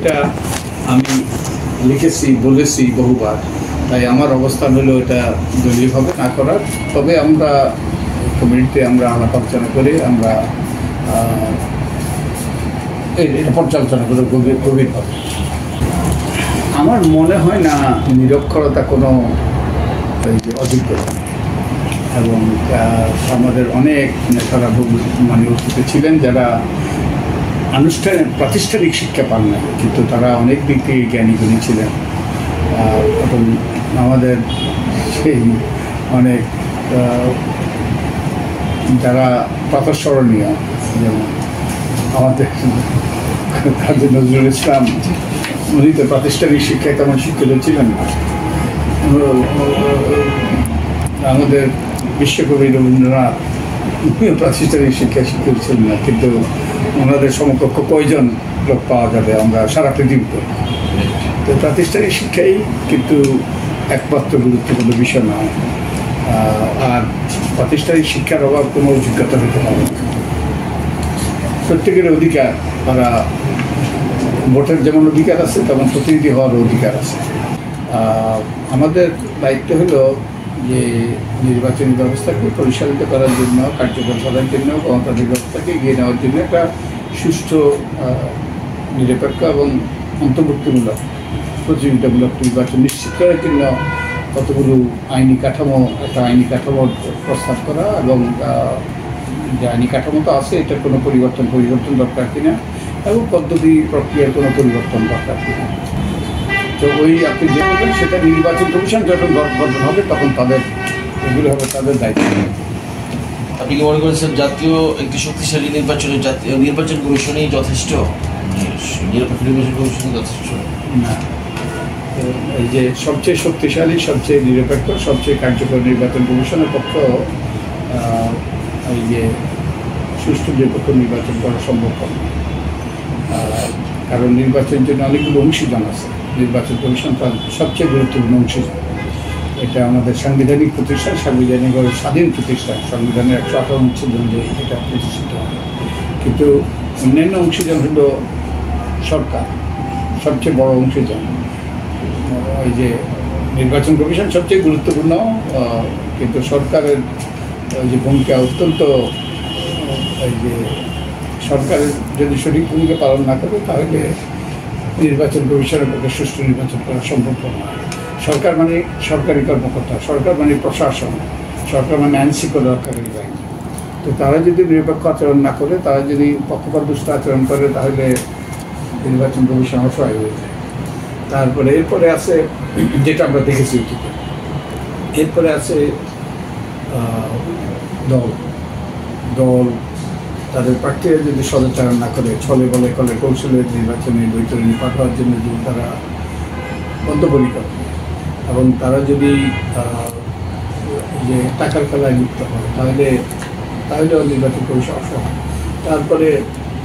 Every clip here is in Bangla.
এটা আমি লিখেছি, বলেছি বহুবার। তাই আমার অবস্থান হলো এটা দলীয়ভাবে না করার। তবে আমরা কমিউনিটিতে আমরা আলাপ আলোচনা করে আমরা এটা পর্যালোচনা করে গভীরভাবে। আমার মনে হয় না নিরক্ষরতা কোনো অযোগ্যতা, এবং আমাদের অনেক নেতারা মানে উপস্থিত ছিলেন যারা প্রাতিষ্ঠানিক শিক্ষা পান না, কিন্তু তারা অনেক দিক থেকে জ্ঞানী ছিলেন। এবং আমাদের সেই অনেক যারা প্রাতঃস্মরণীয়, যেমন আমাদের কাজী নজরুল ইসলাম, উনি তো প্রাতিষ্ঠানিক শিক্ষায় তেমন শিক্ষিত ছিলেন না। আমাদের বিশ্বকবি রবীন্দ্রনাথ, উনিও প্রাতিষ্ঠানিক শিক্ষায় শিক্ষিত ছিলেন না, কিন্তু ওনাদের সমকক্ষ কয়জন লোক পাওয়া যাবে আমরা সারা পৃথিবীতে। তো প্রাতিষ্ঠানিক শিক্ষাই কিন্তু একমাত্র গুরুত্বপূর্ণ বিষয় নয়। আর প্রাতিষ্ঠানিক শিক্ষার অভাব কোনো অভিজ্ঞতা হতে পারে না। প্রত্যেকের অধিকার, তারা ভোটের যেমন অধিকার আছে তেমন প্রতিনিধি হওয়ার অধিকার আছে। আমাদের দায়িত্ব হলো যে নির্বাচনী ব্যবস্থাকে পরিচালিত করার জন্য, কার্যকর করার জন্য, গণতান্ত্রিক ব্যবস্থাকে এগিয়ে নেওয়ার জন্য একটা সুষ্ঠু, নিরপেক্ষ এবং অন্তর্ভুক্তিমূলক, প্রতিযোগিতামূলক নির্বাচন নিশ্চিত করার জন্য কতগুলো একটা আইনি কাঠামোর প্রস্তাব করা, এবং যে আইনি কাঠামো তো আছে এটার কোনো পরিবর্তন দরকার কিনা, এবং পদ্ধতি প্রক্রিয়ার কোনো পরিবর্তন দরকার কিনা। তো ওই আপনি যে বলবেন সেটা নির্বাচন কমিশন যখন গঠন হবে তখন এগুলো হবে তাদের দায়িত্ব। আপনি কি মনে করেছেন জাতীয় একটি শক্তিশালী নির্বাচন কমিশনই যথেষ্ট? নিরপেক্ষ নির্বাচন কমিশনই যথেষ্ট না। এই যে সবচেয়ে শক্তিশালী, সবচেয়ে নিরপেক্ষ, সবচেয়ে কার্যকর নির্বাচন কমিশনের পক্ষ এই যে সুষ্ঠু নিরপেক্ষ নির্বাচন করা সম্ভব হবে। কারণ নির্বাচনের জন্য অনেকগুলো অংশীদার আছে। নির্বাচন কমিশন তার সবচেয়ে গুরুত্বপূর্ণ অংশীদার। এটা আমাদের সাংবিধানিক প্রতিষ্ঠান, সাংবিধানিকভাবে স্বাধীন প্রতিষ্ঠান, সংবিধানের 158 অনুচ্ছেদ অনুযায়ী এটা প্রতিষ্ঠিত হয়। কিন্তু অন্যান্য অংশীদার হলো সরকার, সবচেয়ে বড় অংশীদার। এই যে নির্বাচন কমিশন সবচেয়ে গুরুত্বপূর্ণ, কিন্তু সরকারের যে ভূমিকা অত্যন্ত, এই যে সরকারের যদি সঠিক ভূমিকা পালন না করে তাহলে নির্বাচন কমিশনের পক্ষে সুষ্ঠু নির্বাচন করা সম্ভব নয়। সরকার মানে সরকারি কর্মকর্তা, সরকার মানে প্রশাসন, সরকার মানে আইন শৃঙ্খলা রক্ষাকারী বাহিনী। তো তারা যদি নিরপেক্ষ আচরণ না করে, তারা যদি পক্ষপাতদুষ্ট আচরণ করে, তাহলে নির্বাচন কমিশন অসহায় হয়ে যায়। তারপরে এরপরে আছে যেটা আমরা দেখেছি, এরপরে আছে দল তাদের প্রার্থীরা যদি সদাচরণ না করে, ছলে বলে কলে কৌশলে নির্বাচনে বৈতরণী পাঠানোর জন্য যদি তারা বদ্ধপরিকর, এবং তারা যদি যে টাকার খেলায় লিপ্ত হয়, তাহলেও নির্বাচন কমিশন অসহায়। তারপরে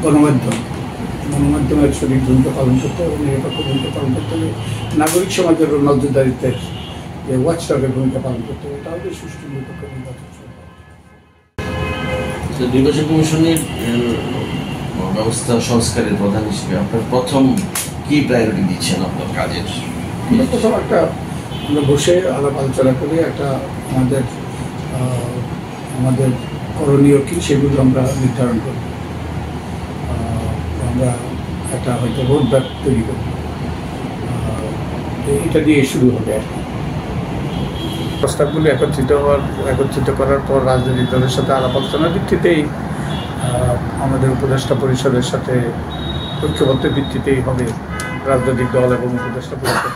গণমাধ্যমের সঠিক ভূমিকা পালন করতে হবে, নিরপেক্ষ ভূমিকা পালন করতে হবে, নাগরিক সমাজের নজরদারিত্বের যে ওয়াচডগের ভূমিকা পালন করতে হবে, তাহলে সুষ্ঠু নিরপেক্ষ নির্বাচন। নির্বাচন কমিশনের ব্যবস্থা সংস্কারের প্রধান হিসেবে আপনার প্রথম কি প্রায়োরিটি দিচ্ছেন আপনার কাজের? প্রথম আমরা বসে আলাপ আলোচনা করে একটা আমাদের করণীয় কী সেগুলো আমরা নির্ধারণ করব। আমরা একটা হয়তো রোডম্যাপ তৈরি করব, এটা দিয়ে শুরু হবে আর কি। প্রস্তাবগুলি একত্রিত করার পর রাজনৈতিক দলের সাথে আলাপ আলোচনার ভিত্তিতেই, আমাদের উপদেষ্টা পরিষদের সাথে ঐক্যবদ্ধ ভিত্তিতেই হবে রাজনৈতিক দল এবং উপদেষ্টা পরিষদ